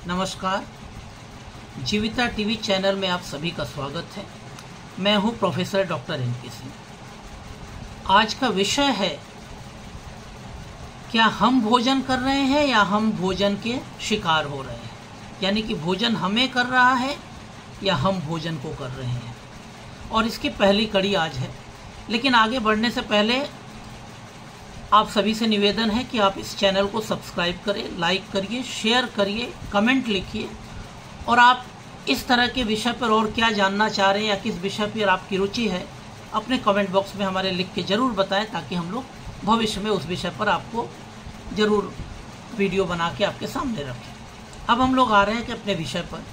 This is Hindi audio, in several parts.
नमस्कार, जीविता टीवी चैनल में आप सभी का स्वागत है। मैं हूं प्रोफेसर डॉक्टर एनके सिंह। आज का विषय है, क्या हम भोजन कर रहे हैं या हम भोजन के शिकार हो रहे हैं। यानी कि भोजन हमें कर रहा है या हम भोजन को कर रहे हैं। और इसकी पहली कड़ी आज है। लेकिन आगे बढ़ने से पहले आप सभी से निवेदन है कि आप इस चैनल को सब्सक्राइब करें, लाइक करिए, शेयर करिए, कमेंट लिखिए और आप इस तरह के विषय पर और क्या जानना चाह रहे हैं या किस विषय पर आपकी रुचि है, अपने कमेंट बॉक्स में हमारे लिख के ज़रूर बताएं, ताकि हम लोग भविष्य में उस विषय पर आपको ज़रूर वीडियो बना के आपके सामने रखें। अब हम लोग आ रहे हैं कि अपने विषय पर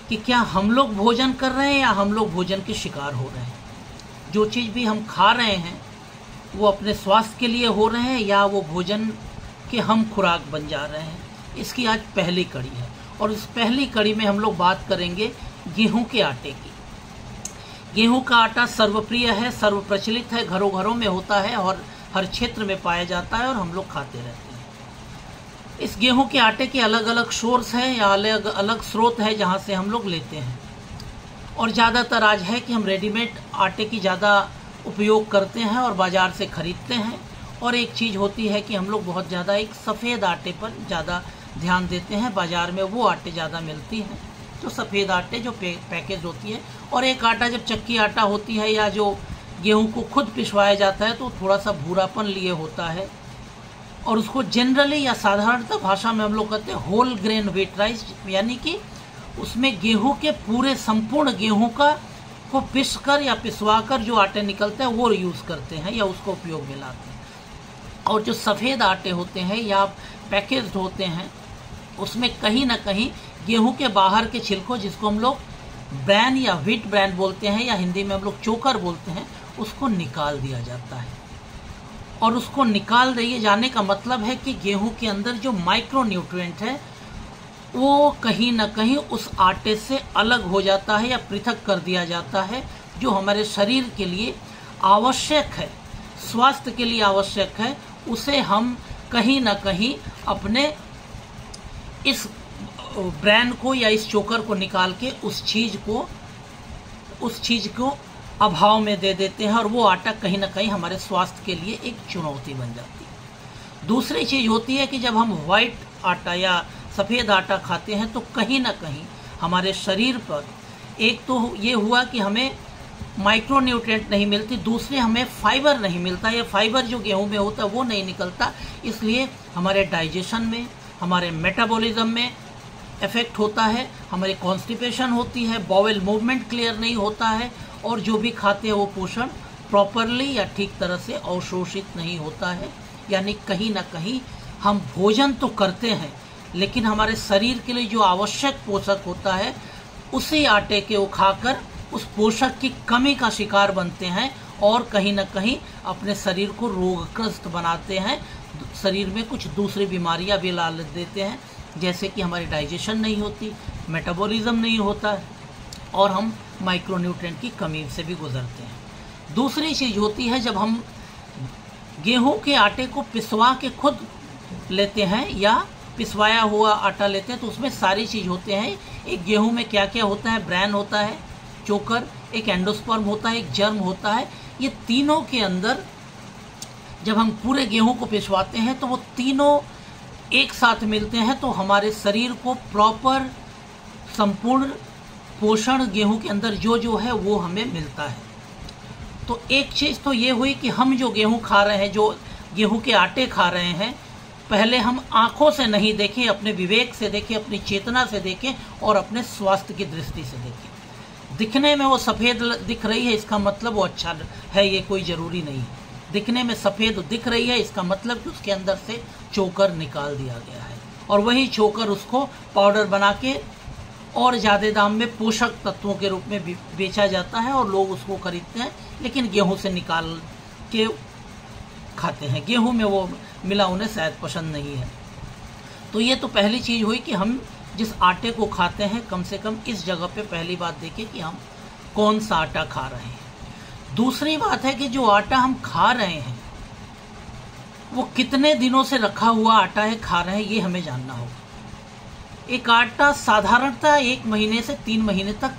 कि क्या हम लोग भोजन कर रहे हैं या हम लोग भोजन के शिकार हो रहे हैं। जो चीज़ भी हम खा रहे हैं वो अपने स्वास्थ्य के लिए हो रहे हैं या वो भोजन के हम खुराक बन जा रहे हैं। इसकी आज पहली कड़ी है और इस पहली कड़ी में हम लोग बात करेंगे गेहूं के आटे की। गेहूं का आटा सर्वप्रिय है, सर्वप्रचलित है, घरों घरों में होता है और हर क्षेत्र में पाया जाता है और हम लोग खाते रहते हैं। इस गेहूं के आटे के अलग अलग सोर्स हैं या अलग अलग स्रोत है जहां से हम लोग लेते हैं। और ज़्यादातर आज है कि हम रेडीमेड आटे की ज़्यादा उपयोग करते हैं और बाज़ार से ख़रीदते हैं। और एक चीज़ होती है कि हम लोग बहुत ज़्यादा एक सफ़ेद आटे पर ज़्यादा ध्यान देते हैं। बाज़ार में वो आटे ज़्यादा मिलती हैं जो सफ़ेद आटे जो पैकेज होती है। और एक आटा जब चक्की आटा होती है या जो गेहूं को खुद पिसवाया जाता है तो थोड़ा सा भूरापन लिए होता है। और उसको जनरली या साधारणतः भाषा में हम लोग कहते हैं होल ग्रेन व्हीट राइस, यानी कि उसमें गेहूं के पूरे संपूर्ण गेहूं का को पिसकर या पिसवाकर जो आटे निकलते हैं वो यूज़ करते हैं या उसको उपयोग में लाते हैं। और जो सफ़ेद आटे होते हैं या पैकेज्ड होते हैं उसमें कहीं ना कहीं गेहूं के बाहर के छिलकों, जिसको हम लोग ब्रैन या व्हीट ब्रैन बोलते हैं या हिंदी में हम लोग चोकर बोलते हैं, उसको निकाल दिया जाता है। और उसको निकाल दिए जाने का मतलब है कि गेहूं के अंदर जो माइक्रो न्यूट्रिएंट है वो कहीं ना कहीं उस आटे से अलग हो जाता है या पृथक कर दिया जाता है, जो हमारे शरीर के लिए आवश्यक है, स्वास्थ्य के लिए आवश्यक है। उसे हम कहीं ना कहीं अपने इस ब्रैन को या इस चोकर को निकाल के उस चीज़ को अभाव में दे देते हैं और वो आटा कहीं ना कहीं हमारे स्वास्थ्य के लिए एक चुनौती बन जाती है। दूसरी चीज़ होती है कि जब हम वाइट आटा या सफ़ेद आटा खाते हैं तो कहीं ना कहीं हमारे शरीर पर एक तो ये हुआ कि हमें माइक्रो न्यूट्रिएंट नहीं मिलती, दूसरे हमें फाइबर नहीं मिलता। ये फाइबर जो गेहूं में होता है वो नहीं निकलता, इसलिए हमारे डाइजेशन में, हमारे मेटाबॉलिज्म में इफ़ेक्ट होता है, हमारी कॉन्स्टिपेशन होती है, बॉवेल मूवमेंट क्लियर नहीं होता है और जो भी खाते हैं वो पोषण प्रॉपरली या ठीक तरह से अवशोषित नहीं होता है। यानी कहीं ना कहीं हम भोजन तो करते हैं लेकिन हमारे शरीर के लिए जो आवश्यक पोषक होता है उसी आटे के वो खाकर उस पोषक की कमी का शिकार बनते हैं और कहीं ना कहीं अपने शरीर को रोगग्रस्त बनाते हैं। शरीर में कुछ दूसरी बीमारियां भी ला देते हैं, जैसे कि हमारी डाइजेशन नहीं होती, मेटाबॉलिज्म नहीं होता है और हम माइक्रोन्यूट्रिएंट की कमी से भी गुजरते हैं। दूसरी चीज़ होती है जब हम गेहूं के आटे को पिसवा के खुद लेते हैं या पिसवाया हुआ आटा लेते हैं तो उसमें सारी चीज़ होते हैं। एक गेहूं में क्या क्या होता है, ब्रैन होता है, चोकर, एक एंडोस्पर्म होता है, एक जर्म होता है। ये तीनों के अंदर जब हम पूरे गेहूं को पिसवाते हैं तो वो तीनों एक साथ मिलते हैं तो हमारे शरीर को प्रॉपर संपूर्ण पोषण गेहूं के अंदर जो जो है वो हमें मिलता है। तो एक चीज़ तो ये हुई कि हम जो गेहूं खा रहे हैं, जो गेहूं के आटे खा रहे हैं, पहले हम आँखों से नहीं देखें, अपने विवेक से देखें, अपनी चेतना से देखें और अपने स्वास्थ्य की दृष्टि से देखें। दिखने में वो सफ़ेद दिख रही है इसका मतलब वो अच्छा है, ये कोई ज़रूरी नहीं है। दिखने में सफ़ेद दिख रही है इसका मतलब कि उसके अंदर से चोकर निकाल दिया गया है और वही चोकर उसको पाउडर बना के और ज़्यादा दाम में पोषक तत्वों के रूप में बेचा जाता है और लोग उसको खरीदते हैं, लेकिन गेहूँ से निकाल के खाते हैं। गेहूं में वो मिला उन्हें शायद पसंद नहीं है। तो ये तो पहली चीज़ हुई कि हम जिस आटे को खाते हैं कम से कम इस जगह पे पहली बात देखें कि हम कौन सा आटा खा रहे हैं। दूसरी बात है कि जो आटा हम खा रहे हैं वो कितने दिनों से रखा हुआ आटा है खा रहे हैं, ये हमें जानना होगा। एक आटा साधारणतः 1 महीने से 3 महीने तक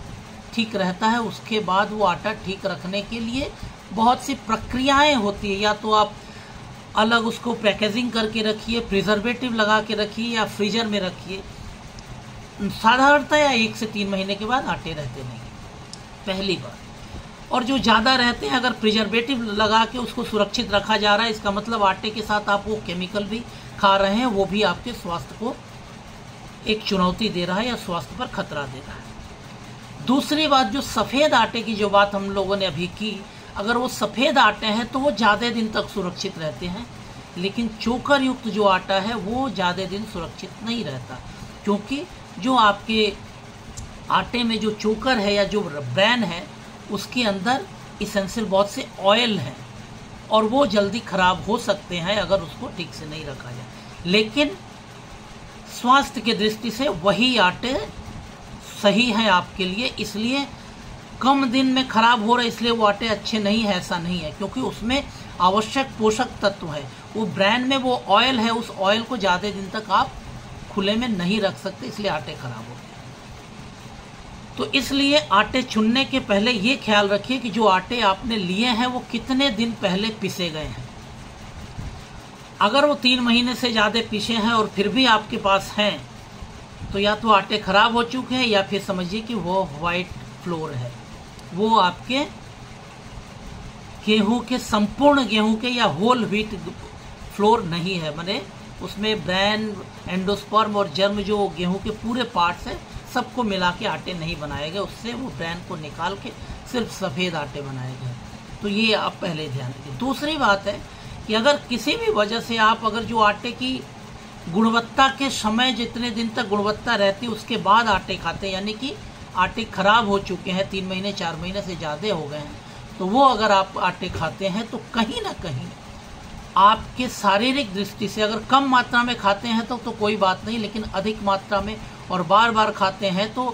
ठीक रहता है। उसके बाद वो आटा ठीक रखने के लिए बहुत सी प्रक्रियाएं होती है। या तो आप अलग उसको पैकेजिंग करके रखिए, प्रिजर्वेटिव लगा के रखिए या फ्रीजर में रखिए। साधारणतः 1 से 3 महीने के बाद आटे रहते नहीं, पहली बात। और जो ज़्यादा रहते हैं, अगर प्रिजर्वेटिव लगा के उसको सुरक्षित रखा जा रहा है, इसका मतलब आटे के साथ आप वो केमिकल भी खा रहे हैं, वो भी आपके स्वास्थ्य को एक चुनौती दे रहा है या स्वास्थ्य पर खतरा दे रहा है। दूसरी बात, जो सफ़ेद आटे की जो बात हम लोगों ने अभी की, अगर वो सफ़ेद आटे हैं तो वो ज़्यादा दिन तक सुरक्षित रहते हैं, लेकिन चोकर युक्त जो आटा है वो ज़्यादा दिन सुरक्षित नहीं रहता, क्योंकि जो आपके आटे में जो चोकर है या जो ब्रैन है उसके अंदर इसेंशियल बहुत से ऑयल हैं और वो जल्दी ख़राब हो सकते हैं अगर उसको ठीक से नहीं रखा जाए। लेकिन स्वास्थ्य की दृष्टि से वही आटे सही हैं आपके लिए, इसलिए कम दिन में ख़राब हो रहे इसलिए वो आटे अच्छे नहीं है, ऐसा नहीं है, क्योंकि उसमें आवश्यक पोषक तत्व है। वो ब्रैन में वो ऑयल है, उस ऑयल को ज़्यादा दिन तक आप खुले में नहीं रख सकते, इसलिए आटे ख़राब होते हैं। तो इसलिए आटे चुनने के पहले ये ख्याल रखिए कि जो आटे आपने लिए हैं वो कितने दिन पहले पिसे गए हैं। अगर वो 3 महीने से ज़्यादा पिसे हैं और फिर भी आपके पास हैं, तो या तो आटे ख़राब हो चुके हैं या फिर समझिए कि वो वाइट फ्लोर है, वो आपके गेहूं के, संपूर्ण गेहूं के या होल व्हीट फ्लोर नहीं है, माने उसमें ब्रैन, एंडोस्पर्म और जर्म जो गेहूं के पूरे पार्ट्स हैं सबको मिला के आटे नहीं बनाए गए, उससे वो ब्रैन को निकाल के सिर्फ सफ़ेद आटे बनाए गए। तो ये आप पहले ध्यान रखिए। दूसरी बात है कि अगर किसी भी वजह से आप अगर जो आटे की गुणवत्ता के समय जितने दिन तक गुणवत्ता रहती है उसके बाद आटे खाते हैं, यानी कि आटे ख़राब हो चुके हैं, 3 महीने 4 महीने से ज़्यादा हो गए हैं, तो वो अगर आप आटे खाते हैं तो कहीं ना कहीं आपके शारीरिक दृष्टि से, अगर कम मात्रा में खाते हैं तो कोई बात नहीं, लेकिन अधिक मात्रा में और बार बार खाते हैं तो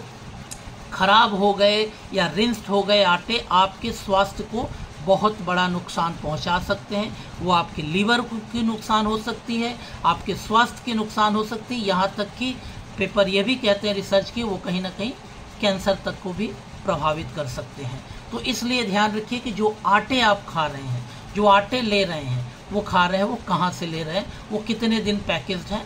खराब हो गए या रिंस्ड हो गए आटे आपके स्वास्थ्य को बहुत बड़ा नुकसान पहुंचा सकते हैं। वो आपके लीवर की नुकसान हो सकती है, आपके स्वास्थ्य की नुकसान हो सकती है, यहाँ तक कि पेपर ये भी कहते हैं रिसर्च की, वो कहीं ना कहीं कैंसर तक को भी प्रभावित कर सकते हैं। तो इसलिए ध्यान रखिए कि जो आटे आप खा रहे हैं, जो आटे ले रहे हैं, वो खा रहे हैं वो कहाँ से ले रहे हैं, वो कितने दिन पैकेज्ड हैं।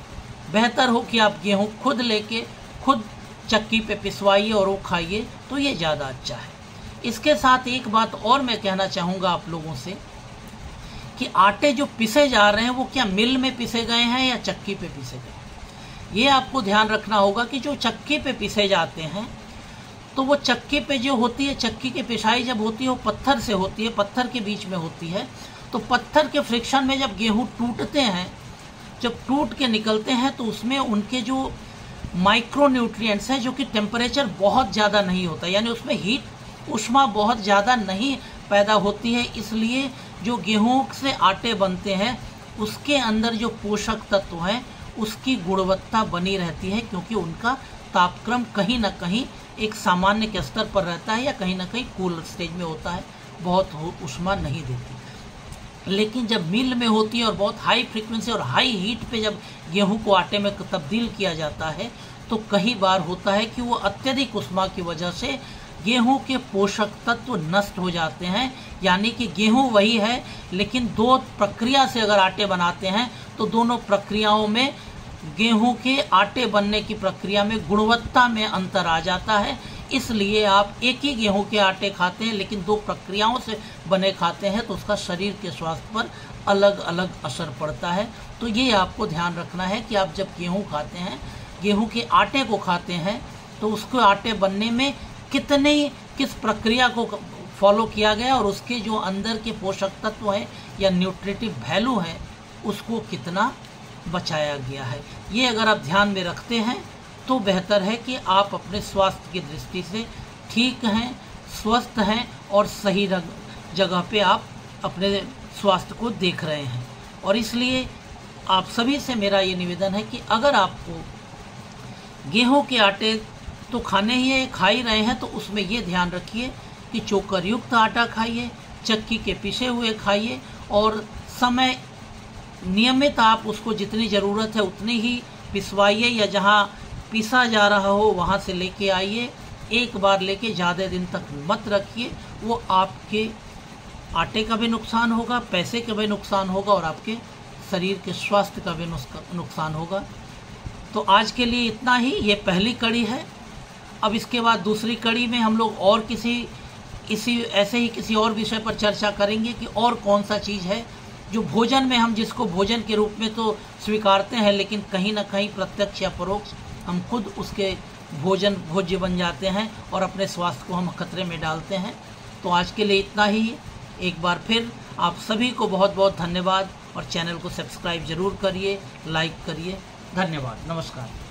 बेहतर हो कि आप गेहूँ खुद लेके खुद चक्की पे पिसवाइए और वो खाइए, तो ये ज़्यादा अच्छा है। इसके साथ एक बात और मैं कहना चाहूँगा आप लोगों से कि आटे जो पिसे जा रहे हैं वो क्या मिल में पिसे गए हैं या चक्की पे पिसे गए हैं। ये आपको ध्यान रखना होगा कि जो चक्की पे पिसे जाते हैं तो वो चक्की पे जो होती है, चक्की की पिसाई जब होती है वो पत्थर से होती है, पत्थर के बीच में होती है। तो पत्थर के फ्रिक्शन में जब गेहूँ टूटते हैं, जब टूट के निकलते हैं तो उसमें उनके जो माइक्रो न्यूट्रिएंट्स हैं, जो कि टेम्परेचर बहुत ज़्यादा नहीं होता, यानी उसमें हीट उष्मा बहुत ज़्यादा नहीं पैदा होती है, इसलिए जो गेहूं से आटे बनते हैं उसके अंदर जो पोषक तत्व हैं उसकी गुणवत्ता बनी रहती है, क्योंकि उनका तापक्रम कहीं ना कहीं एक सामान्य के स्तर पर रहता है या कहीं ना कहीं कूल स्टेज में होता है, बहुत उष्मा नहीं देती। लेकिन जब मिल में होती है और बहुत हाई फ्रीक्वेंसी और हाई हीट पे जब गेहूं को आटे में तब्दील किया जाता है तो कई बार होता है कि वो अत्यधिक उष्मा की वजह से गेहूं के पोषक तत्व नष्ट हो जाते हैं। यानी कि गेहूं वही है, लेकिन 2 प्रक्रिया से अगर आटे बनाते हैं तो दोनों प्रक्रियाओं में गेहूं के आटे बनने की प्रक्रिया में गुणवत्ता में अंतर आ जाता है। इसलिए आप एक ही गेहूं के आटे खाते हैं लेकिन 2 प्रक्रियाओं से बने खाते हैं तो उसका शरीर के स्वास्थ्य पर अलग अलग असर पड़ता है। तो ये आपको ध्यान रखना है कि आप जब गेहूं खाते हैं, गेहूं के आटे को खाते हैं, तो उसको आटे बनने में किस प्रक्रिया को फॉलो किया गया और उसके जो अंदर के पोषक तत्व हैं या न्यूट्रिटिव वैल्यू है उसको कितना बचाया गया है। ये अगर आप ध्यान में रखते हैं तो बेहतर है कि आप अपने स्वास्थ्य की दृष्टि से ठीक हैं, स्वस्थ हैं और सही जगह पे आप अपने स्वास्थ्य को देख रहे हैं। और इसलिए आप सभी से मेरा ये निवेदन है कि अगर आपको गेहूं के आटे तो खाने ही है, खा ही रहे हैं, तो उसमें ये ध्यान रखिए कि चोकर युक्त आटा खाइए, चक्की के पिसे हुए खाइए और समय नियमित आप उसको जितनी ज़रूरत है उतनी ही पिसवाइए, या जहाँ पीसा जा रहा हो वहाँ से लेके आइए, एक बार लेके ज़्यादा दिन तक मत रखिए, वो आपके आटे का भी नुकसान होगा, पैसे का भी नुकसान होगा और आपके शरीर के स्वास्थ्य का भी नुकसान होगा। तो आज के लिए इतना ही, ये पहली कड़ी है। अब इसके बाद दूसरी कड़ी में हम लोग और ऐसे ही किसी और विषय पर चर्चा करेंगे कि और कौन सा चीज़ है जो भोजन में हम जिसको भोजन के रूप में तो स्वीकारते हैं, लेकिन कहीं ना कहीं प्रत्यक्ष या परोक्ष हम खुद उसके भोज्य बन जाते हैं और अपने स्वास्थ्य को हम खतरे में डालते हैं। तो आज के लिए इतना ही। एक बार फिर आप सभी को बहुत बहुत धन्यवाद और चैनल को सब्सक्राइब ज़रूर करिए, लाइक करिए। धन्यवाद, नमस्कार।